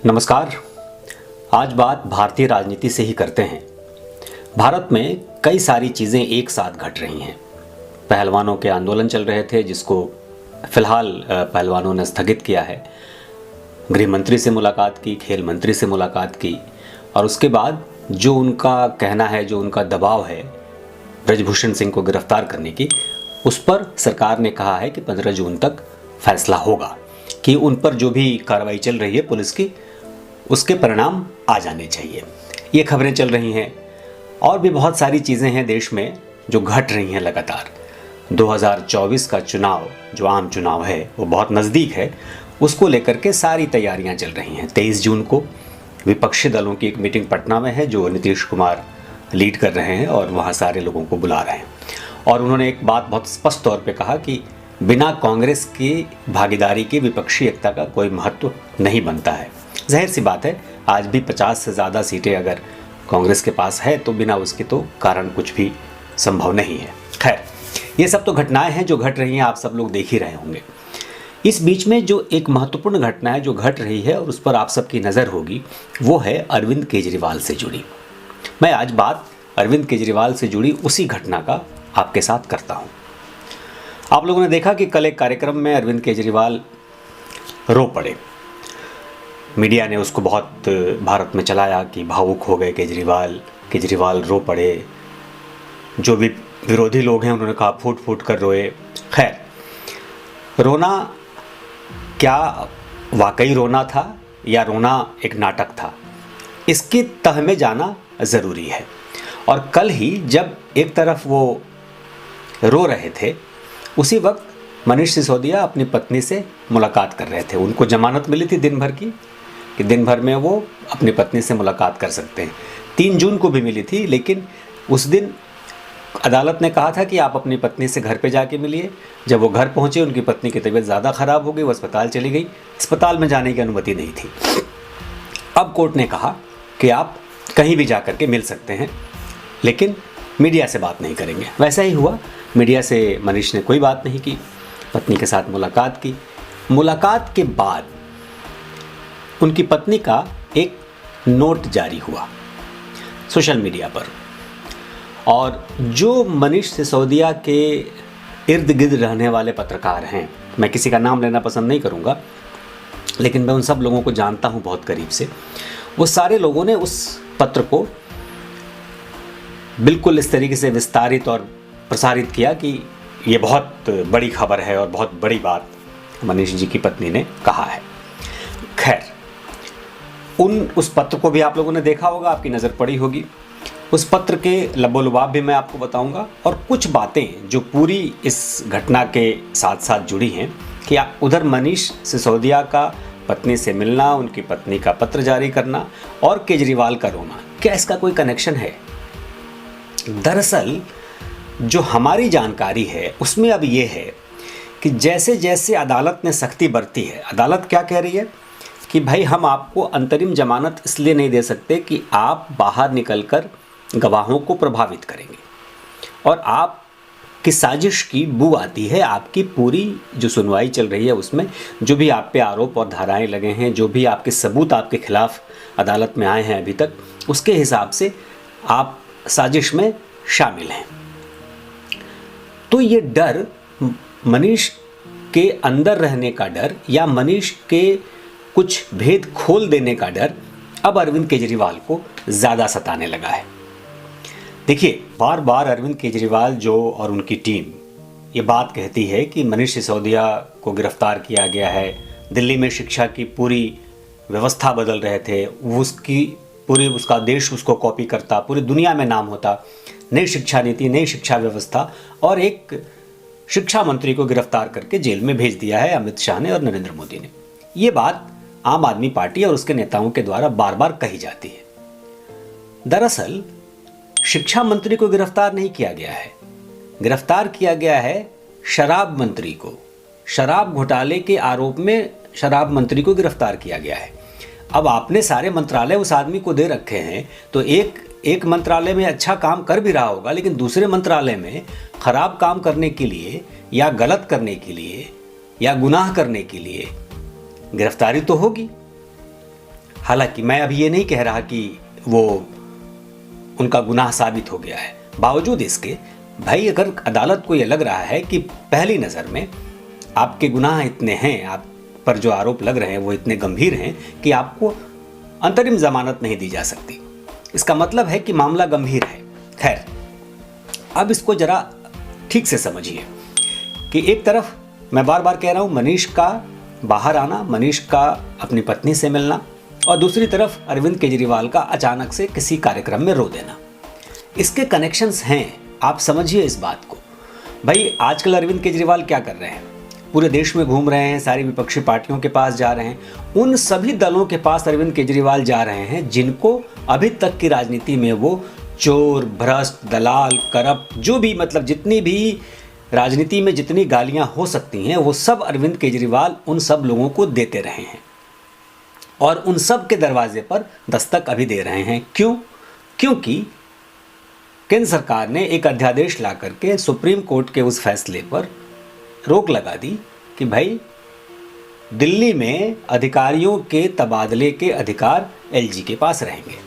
नमस्कार। आज बात भारतीय राजनीति से ही करते हैं। भारत में कई सारी चीज़ें एक साथ घट रही हैं। पहलवानों के आंदोलन चल रहे थे, जिसको फिलहाल पहलवानों ने स्थगित किया है। गृह मंत्री से मुलाकात की, खेल मंत्री से मुलाकात की, और उसके बाद जो उनका कहना है, जो उनका दबाव है ब्रजभूषण सिंह को गिरफ्तार करने की, उस पर सरकार ने कहा है कि 15 जून तक फैसला होगा कि उन पर जो भी कार्रवाई चल रही है पुलिस की, उसके परिणाम आ जाने चाहिए। ये खबरें चल रही हैं और भी बहुत सारी चीज़ें हैं देश में जो घट रही हैं लगातार। 2024 का चुनाव, जो आम चुनाव है, वो बहुत नज़दीक है। उसको लेकर के सारी तैयारियां चल रही हैं। 23 जून को विपक्षी दलों की एक मीटिंग पटना में है, जो नीतीश कुमार लीड कर रहे हैं और वहाँ सारे लोगों को बुला रहे हैं। और उन्होंने एक बात बहुत स्पष्ट तौर पे कहा कि बिना कांग्रेस की भागीदारी के विपक्षी एकता का कोई महत्व नहीं बनता है। जाहिर सी बात है, आज भी 50 से ज़्यादा सीटें अगर कांग्रेस के पास है तो बिना उसके तो कारण कुछ भी संभव नहीं है। खैर, ये सब तो घटनाएं हैं जो घट रही हैं, आप सब लोग देख ही रहे होंगे। इस बीच में जो एक महत्वपूर्ण घटना है जो घट रही है और उस पर आप सबकी नज़र होगी, वो है अरविंद केजरीवाल से जुड़ी। मैं आज बात अरविंद केजरीवाल से जुड़ी उसी घटना का आपके साथ करता हूँ। आप लोगों ने देखा कि कल एक कार्यक्रम में अरविंद केजरीवाल रो पड़े। मीडिया ने उसको बहुत भारत में चलाया कि भावुक हो गए केजरीवाल रो पड़े। जो भी विरोधी लोग हैं उन्होंने कहा फूट फूट कर रोए। खैर, रोना क्या वाकई रोना था या रोना एक नाटक था, इसकी तह में जाना ज़रूरी है। और कल ही जब एक तरफ वो रो रहे थे, उसी वक्त मनीष सिसोदिया अपनी पत्नी से मुलाकात कर रहे थे। उनको जमानत मिली थी दिन भर की, कि दिन भर में वो अपनी पत्नी से मुलाकात कर सकते हैं। 3 जून को भी मिली थी, लेकिन उस दिन अदालत ने कहा था कि आप अपनी पत्नी से घर पे जाके मिलिए। जब वो घर पहुंचे, उनकी पत्नी की तबीयत ज़्यादा ख़राब हो गई, वो अस्पताल चली गई। अस्पताल में जाने की अनुमति नहीं थी। अब कोर्ट ने कहा कि आप कहीं भी जा कर के मिल सकते हैं, लेकिन मीडिया से बात नहीं करेंगे। वैसा ही हुआ। मीडिया से मनीष ने कोई बात नहीं की, पत्नी के साथ मुलाकात की। मुलाकात के बाद उनकी पत्नी का एक नोट जारी हुआ सोशल मीडिया पर, और जो मनीष सिसोदिया के इर्द गिर्द रहने वाले पत्रकार हैं, मैं किसी का नाम लेना पसंद नहीं करूंगा, लेकिन मैं उन सब लोगों को जानता हूं बहुत करीब से, वो सारे लोगों ने उस पत्र को बिल्कुल इस तरीके से विस्तारित और प्रसारित किया कि ये बहुत बड़ी खबर है और बहुत बड़ी बात मनीष जी की पत्नी ने कहा है। खैर, उस पत्र को भी आप लोगों ने देखा होगा, आपकी नज़र पड़ी होगी। उस पत्र के लबोलुबाब भी मैं आपको बताऊंगा, और कुछ बातें जो पूरी इस घटना के साथ साथ जुड़ी हैं कि उधर मनीष सिसोदिया का पत्नी से मिलना, उनकी पत्नी का पत्र जारी करना और केजरीवाल का रोना, क्या इसका कोई कनेक्शन है? दरअसल जो हमारी जानकारी है उसमें अब ये है कि जैसे जैसे अदालत ने सख्ती बरती है, अदालत क्या कह रही है कि भाई हम आपको अंतरिम जमानत इसलिए नहीं दे सकते कि आप बाहर निकलकर गवाहों को प्रभावित करेंगे, और आपकी साजिश की बू आती है। आपकी पूरी जो सुनवाई चल रही है उसमें जो भी आप पे आरोप और धाराएं लगे हैं, जो भी आपके सबूत आपके खिलाफ अदालत में आए हैं अभी तक, उसके हिसाब से आप साजिश में शामिल हैं। तो ये डर, मनीष के अंदर रहने का डर या मनीष के कुछ भेद खोल देने का डर, अब अरविंद केजरीवाल को ज़्यादा सताने लगा है। देखिए, बार बार अरविंद केजरीवाल जो और उनकी टीम ये बात कहती है कि मनीष सिसोदिया को गिरफ्तार किया गया है, दिल्ली में शिक्षा की पूरी व्यवस्था बदल रहे थे, उसका देश उसको कॉपी करता, पूरी दुनिया में नाम होता, नई शिक्षा नीति, नई शिक्षा व्यवस्था, और एक शिक्षा मंत्री को गिरफ्तार करके जेल में भेज दिया है अमित शाह ने और नरेंद्र मोदी ने। ये बात आम आदमी पार्टी और उसके नेताओं के द्वारा बार बार कही जाती है। दरअसल शिक्षा मंत्री को गिरफ्तार नहीं किया गया है, गिरफ्तार किया गया है शराब मंत्री को। शराब घोटाले के आरोप में शराब मंत्री को गिरफ्तार किया गया है। अब आपने सारे मंत्रालय उस आदमी को दे रखे हैं, तो एक मंत्रालय में अच्छा काम कर भी रहा होगा, लेकिन दूसरे मंत्रालय में खराब काम करने के लिए या गलत करने के लिए या गुनाह करने के लिए गिरफ्तारी तो होगी। हालांकि मैं अभी ये नहीं कह रहा कि वो उनका गुनाह साबित हो गया है। बावजूद इसके भाई, अगर अदालत को ये लग रहा है कि पहली नज़र में आपके गुनाह इतने हैं, आप पर जो आरोप लग रहे हैं वो इतने गंभीर हैं कि आपको अंतरिम जमानत नहीं दी जा सकती, इसका मतलब है कि मामला गंभीर है। खैर, अब इसको जरा ठीक से समझिए कि एक तरफ मैं बार बार कह रहा हूँ मनीष का बाहर आना, मनीष का अपनी पत्नी से मिलना, और दूसरी तरफ अरविंद केजरीवाल का अचानक से किसी कार्यक्रम में रो देना। इसके कनेक्शंस हैं, आप समझिए इस बात को। भाई, आजकल अरविंद केजरीवाल क्या कर रहे हैं? पूरे देश में घूम रहे हैं, सारी विपक्षी पार्टियों के पास जा रहे हैं, उन सभी दलों के पास अरविंद केजरीवाल जा रहे हैं जिनको अभी तक की राजनीति में वो चोर, भ्रष्ट, दलाल, करप्ट, जो भी मतलब जितनी भी राजनीति में जितनी गालियां हो सकती हैं वो सब अरविंद केजरीवाल उन सब लोगों को देते रहे हैं और उन सब के दरवाजे पर दस्तक अभी दे रहे हैं। क्यों? क्योंकि केंद्र सरकार ने एक अध्यादेश ला करके सुप्रीम कोर्ट के उस फैसले पर रोक लगा दी कि भाई दिल्ली में अधिकारियों के तबादले के अधिकार एलजी के पास रहेंगे।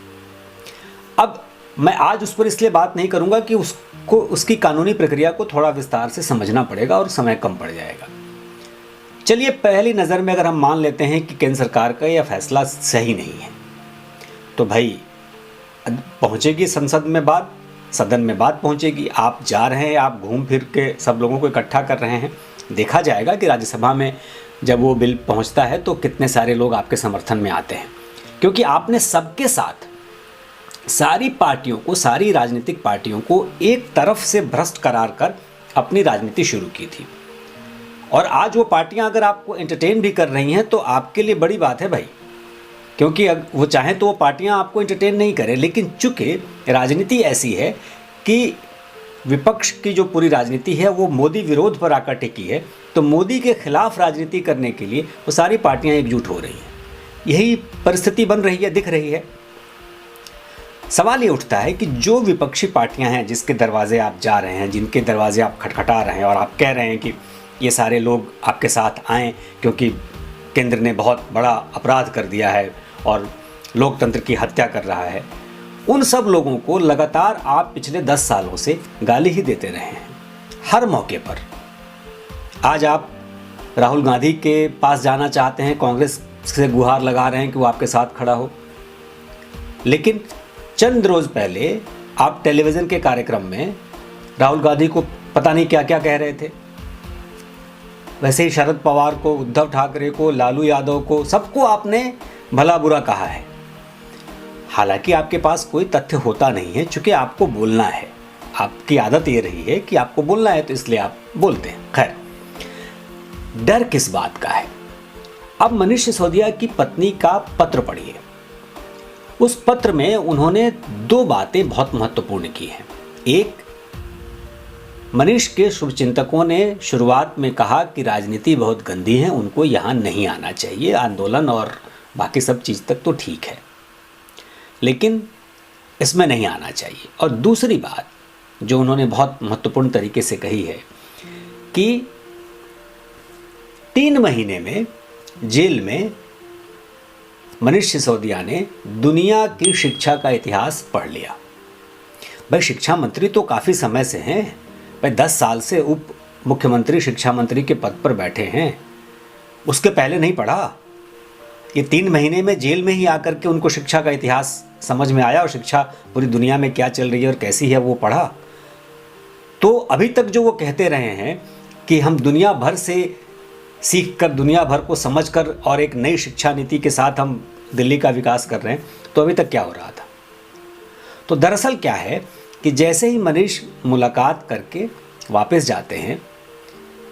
अब मैं आज उस पर इसलिए बात नहीं करूंगा कि उसको उसकी कानूनी प्रक्रिया को थोड़ा विस्तार से समझना पड़ेगा और समय कम पड़ जाएगा। चलिए, पहली नज़र में अगर हम मान लेते हैं कि केंद्र सरकार का यह फैसला सही नहीं है, तो भाई पहुंचेगी संसद में बात, सदन में बात पहुंचेगी। आप जा रहे हैं, आप घूम फिर के सब लोगों को इकट्ठा कर रहे हैं, देखा जाएगा कि राज्यसभा में जब वो बिल पहुंचता है तो कितने सारे लोग आपके समर्थन में आते हैं, क्योंकि आपने सबके साथ सारी पार्टियों को, सारी राजनीतिक पार्टियों को एक तरफ से भ्रष्ट करार कर अपनी राजनीति शुरू की थी। और आज वो पार्टियां अगर आपको एंटरटेन भी कर रही हैं तो आपके लिए बड़ी बात है भाई, क्योंकि वो चाहें तो वो पार्टियां आपको एंटरटेन नहीं करें, लेकिन चूंकि राजनीति ऐसी है कि विपक्ष की जो पूरी राजनीति है वो मोदी विरोध पर आकर टिकी है, तो मोदी के खिलाफ राजनीति करने के लिए वो सारी पार्टियां एकजुट हो रही हैं। यही परिस्थिति बन रही है, दिख रही है। सवाल ये उठता है कि जो विपक्षी पार्टियां हैं जिसके दरवाजे आप जा रहे हैं, जिनके दरवाजे आप खटखटा रहे हैं और आप कह रहे हैं कि ये सारे लोग आपके साथ आएँ क्योंकि केंद्र ने बहुत बड़ा अपराध कर दिया है और लोकतंत्र की हत्या कर रहा है, उन सब लोगों को लगातार आप पिछले 10 सालों से गाली ही देते रहे हैं हर मौके पर। आज आप राहुल गांधी के पास जाना चाहते हैं, कांग्रेस से गुहार लगा रहे हैं कि वो आपके साथ खड़ा हो, लेकिन चंद रोज पहले आप टेलीविज़न के कार्यक्रम में राहुल गांधी को पता नहीं क्या क्या कह रहे थे। वैसे ही शरद पवार को, उद्धव ठाकरे को, लालू यादव को, सबको आपने भला बुरा कहा है। हालांकि आपके पास कोई तथ्य होता नहीं है, चूंकि आपको बोलना है, आपकी आदत ये रही है कि आपको बोलना है, तो इसलिए आप बोलते हैं। खैर, डर किस बात का है? अब मनीष सिसोदिया की पत्नी का पत्र पढ़िए। उस पत्र में उन्होंने 2 बातें बहुत महत्वपूर्ण की हैं। एक, मनीष के शुभचिंतकों ने शुरुआत में कहा कि राजनीति बहुत गंदी है, उनको यहाँ नहीं आना चाहिए, आंदोलन और बाकी सब चीज़ तक तो ठीक है, लेकिन इसमें नहीं आना चाहिए। और दूसरी बात जो उन्होंने बहुत महत्वपूर्ण तरीके से कही है कि 3 महीने में जेल में मनीष सिसोदिया ने दुनिया की शिक्षा का इतिहास पढ़ लिया। भाई, शिक्षा मंत्री तो काफ़ी समय से हैं, भाई 10 साल से उप मुख्यमंत्री शिक्षा मंत्री के पद पर बैठे हैं, उसके पहले नहीं पढ़ा। ये 3 महीने में जेल में ही आकर के उनको शिक्षा का इतिहास समझ में आया और शिक्षा पूरी दुनिया में क्या चल रही है और कैसी है वो पढ़ा। तो अभी तक जो वो कहते रहे हैं कि हम दुनिया भर से सीख कर, दुनिया भर को समझ कर और एक नई शिक्षा नीति के साथ हम दिल्ली का विकास कर रहे हैं, तो अभी तक क्या हो रहा था? तो दरअसल क्या है कि जैसे ही मनीष मुलाकात करके वापस जाते हैं,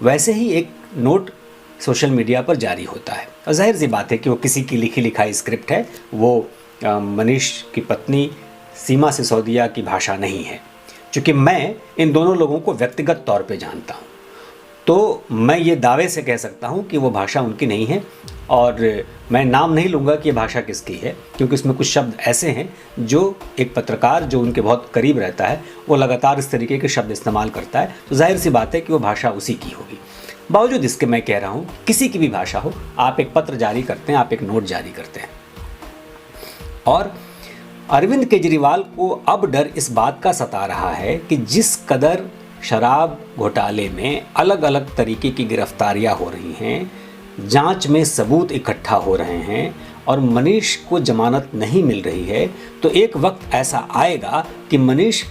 वैसे ही एक नोट सोशल मीडिया पर जारी होता है। और जाहिर सी बात है कि वो किसी की लिखी लिखाई स्क्रिप्ट है, वो मनीष की पत्नी सीमा सिसोदिया की भाषा नहीं है। चूँकि मैं इन दोनों लोगों को व्यक्तिगत तौर पे जानता हूँ, तो मैं ये दावे से कह सकता हूँ कि वो भाषा उनकी नहीं है। और मैं नाम नहीं लूँगा कि ये भाषा किसकी है, क्योंकि इसमें कुछ शब्द ऐसे हैं जो एक पत्रकार जो उनके बहुत करीब रहता है वो लगातार इस तरीके के शब्द इस्तेमाल करता है, तो जाहिर सी बात है कि वो भाषा उसी की होगी। बावजूद इसके मैं कह रहा हूँ, किसी की भी भाषा हो, आप एक पत्र जारी करते हैं, आप एक नोट जारी करते हैं, और अरविंद केजरीवाल को अब डर इस बात का सता रहा है कि जिस कदर शराब घोटाले में अलग अलग तरीके की गिरफ्तारियां हो रही हैं, जांच में सबूत इकट्ठा हो रहे हैं और मनीष को जमानत नहीं मिल रही है, तो एक वक्त ऐसा आएगा कि मनीष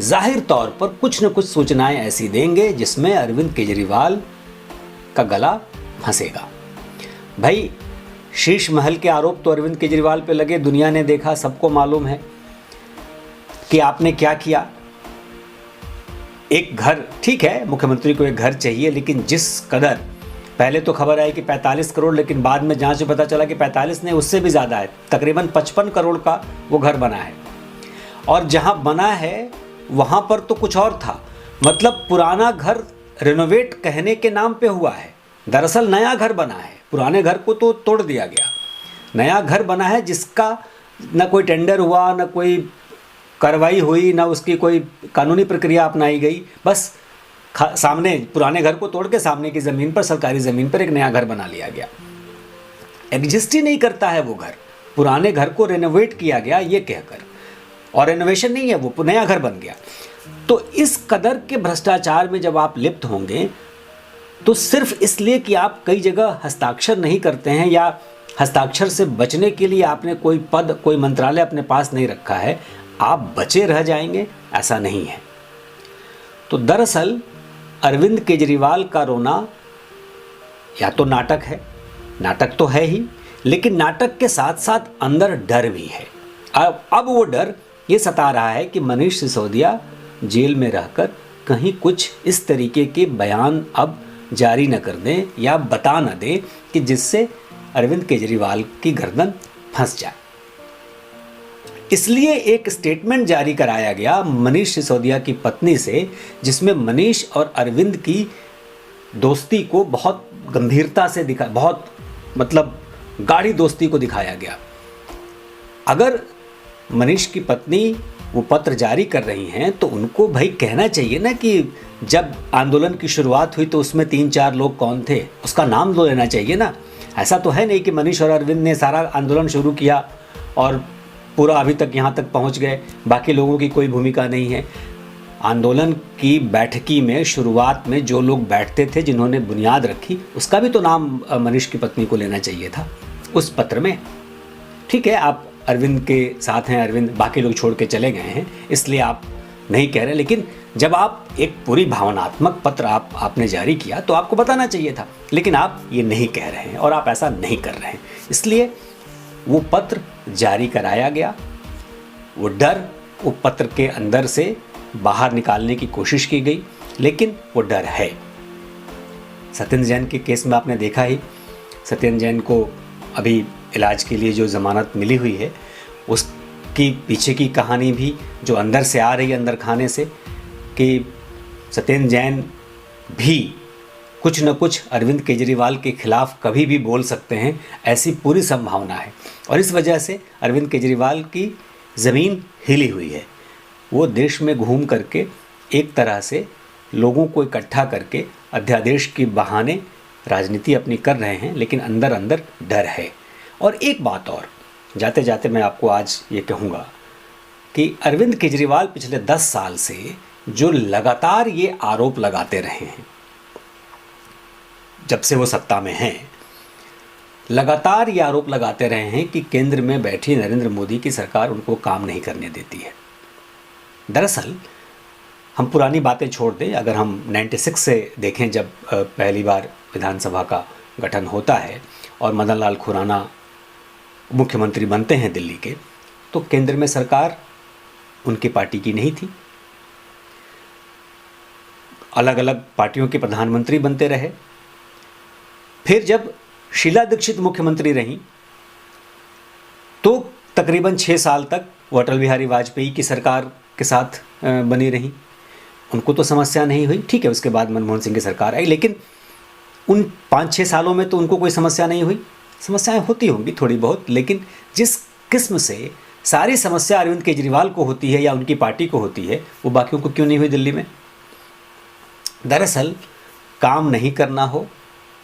जाहिर तौर पर कुछ न कुछ सूचनाएं ऐसी देंगे जिसमें अरविंद केजरीवाल का गला फंसेगा। भाई, शीश महल के आरोप तो अरविंद केजरीवाल पे लगे, दुनिया ने देखा, सबको मालूम है कि आपने क्या किया। एक घर, ठीक है, मुख्यमंत्री को एक घर चाहिए, लेकिन जिस कदर पहले तो खबर आई कि 45 करोड़, लेकिन बाद में जांच में पता चला कि 45 नहीं, उससे भी ज़्यादा है, तकरीबन 55 करोड़ का वो घर बना है। और जहां बना है वहां पर तो कुछ और था, मतलब पुराना घर रेनोवेट कहने के नाम पे हुआ है, दरअसल नया घर बना है। पुराने घर को तो तोड़ दिया गया, नया घर बना है जिसका न कोई टेंडर हुआ, न कोई कार्रवाई हुई, न उसकी कोई कानूनी प्रक्रिया अपनाई गई। बस सामने पुराने घर को तोड़ के सामने की ज़मीन पर, सरकारी ज़मीन पर एक नया घर बना लिया गया। एग्जिस्ट ही नहीं करता है वो घर, पुराने घर को रेनोवेट किया गया ये कहकर, और रेनोवेशन नहीं है, वो नया घर बन गया। तो इस कदर के भ्रष्टाचार में जब आप लिप्त होंगे, तो सिर्फ इसलिए कि आप कई जगह हस्ताक्षर नहीं करते हैं या हस्ताक्षर से बचने के लिए आपने कोई पद, कोई मंत्रालय अपने पास नहीं रखा है, आप बचे रह जाएंगे, ऐसा नहीं है। तो दरअसल अरविंद केजरीवाल का रोना या तो नाटक है, नाटक तो है ही, लेकिन नाटक के साथ साथ अंदर डर भी है। अब वो डर ये सता रहा है कि मनीष सिसोदिया जेल में रहकर कहीं कुछ इस तरीके के बयान अब जारी न कर दें या बता न दें कि जिससे अरविंद केजरीवाल की गर्दन फंस जाए। इसलिए एक स्टेटमेंट जारी कराया गया मनीष सिसोदिया की पत्नी से, जिसमें मनीष और अरविंद की दोस्ती को बहुत गंभीरता से बहुत मतलब गाढ़ी दोस्ती को दिखाया गया। अगर मनीष की पत्नी वो पत्र जारी कर रही हैं तो उनको भाई कहना चाहिए ना कि जब आंदोलन की शुरुआत हुई तो उसमें 3-4 लोग कौन थे, उसका नाम तो लेना चाहिए ना। ऐसा तो है नहीं कि मनीष और अरविंद ने सारा आंदोलन शुरू किया और पूरा अभी तक यहाँ तक पहुँच गए, बाकी लोगों की कोई भूमिका नहीं है। आंदोलन की बैठकी में शुरुआत में जो लोग बैठते थे, जिन्होंने बुनियाद रखी, उसका भी तो नाम मनीष की पत्नी को लेना चाहिए था उस पत्र में। ठीक है, आप अरविंद के साथ हैं, अरविंद, बाकी लोग छोड़ के चले गए हैं, इसलिए आप नहीं कह रहे, लेकिन जब आप एक पूरी भावनात्मक पत्र आपने जारी किया तो आपको बताना चाहिए था, लेकिन आप ये नहीं कह रहे हैं और आप ऐसा नहीं कर रहे हैं। इसलिए वो पत्र जारी कराया गया, वो डर वो पत्र के अंदर से बाहर निकालने की कोशिश की गई, लेकिन वो डर है। सत्येंद्र जैन के केस में आपने देखा ही, सत्येंद्र जैन को अभी इलाज के लिए जो ज़मानत मिली हुई है, उसकी पीछे की कहानी भी जो अंदर से आ रही है, अंदर खाने से, कि सत्येंद्र जैन भी कुछ न कुछ अरविंद केजरीवाल के खिलाफ कभी भी बोल सकते हैं, ऐसी पूरी संभावना है। और इस वजह से अरविंद केजरीवाल की ज़मीन हिली हुई है। वो देश में घूम करके एक तरह से लोगों को इकट्ठा करके अध्यादेश के बहाने राजनीति अपनी कर रहे हैं, लेकिन अंदर अंदर डर है। और एक बात और, जाते जाते मैं आपको आज ये कहूँगा कि अरविंद केजरीवाल पिछले 10 साल से जो लगातार ये आरोप लगाते रहे हैं, जब से वो सत्ता में हैं, लगातार ये आरोप लगाते रहे हैं कि केंद्र में बैठी नरेंद्र मोदी की सरकार उनको काम नहीं करने देती है। दरअसल हम पुरानी बातें छोड़ दें, अगर हम 96 से देखें, जब पहली बार विधानसभा का गठन होता है और मदन लाल खुराना मुख्यमंत्री बनते हैं दिल्ली के, तो केंद्र में सरकार उनकी पार्टी की नहीं थी। अलग अलग पार्टियों के प्रधानमंत्री बनते रहे। फिर जब शीला दीक्षित मुख्यमंत्री रहीं तो तकरीबन 6 साल तक वो अटल बिहारी वाजपेयी की सरकार के साथ बनी रहीं, उनको तो समस्या नहीं हुई। ठीक है, उसके बाद मनमोहन सिंह की सरकार आई, लेकिन उन 5-6 सालों में तो उनको कोई समस्या नहीं हुई। समस्याएं होती होंगी थोड़ी बहुत, लेकिन जिस किस्म से सारी समस्या अरविंद केजरीवाल को होती है या उनकी पार्टी को होती है, वो बाकियों को क्यों नहीं हुई दिल्ली में? दरअसल काम नहीं करना हो,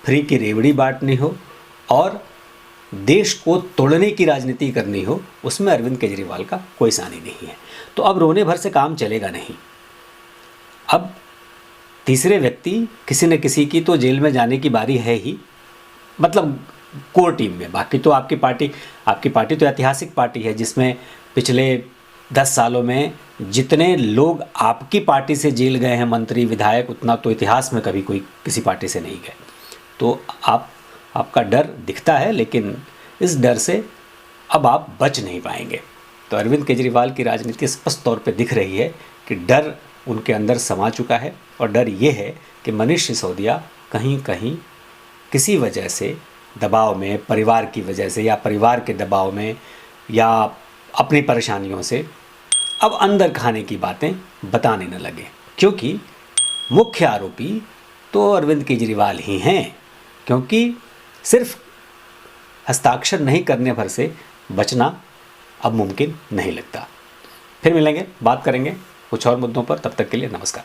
फ्री की रेवड़ी बांटनी हो और देश को तोड़ने की राजनीति करनी हो, उसमें अरविंद केजरीवाल का कोई सानी नहीं है। तो अब रोने भर से काम चलेगा नहीं। अब तीसरे व्यक्ति किसी न किसी की तो जेल में जाने की बारी है ही, मतलब कोर टीम में। बाकी तो आपकी पार्टी तो ऐतिहासिक पार्टी है, जिसमें पिछले 10 सालों में जितने लोग आपकी पार्टी से जेल गए हैं, मंत्री विधायक, उतना तो इतिहास में कभी कोई किसी पार्टी से नहीं गए। तो आपका डर दिखता है, लेकिन इस डर से अब आप बच नहीं पाएंगे। तो अरविंद केजरीवाल की राजनीति स्पष्ट तौर पे दिख रही है कि डर उनके अंदर समा चुका है, और डर ये है कि मनीष सिसोदिया कहीं कहीं किसी वजह से दबाव में, परिवार की वजह से या परिवार के दबाव में या अपनी परेशानियों से अब अंदर खाने की बातें बताने न लगे, क्योंकि मुख्य आरोपी तो अरविंद केजरीवाल ही हैं। क्योंकि सिर्फ हस्ताक्षर नहीं करने भर से बचना अब मुमकिन नहीं लगता। फिर मिलेंगे, बात करेंगे कुछ और मुद्दों पर। तब तक के लिए नमस्कार।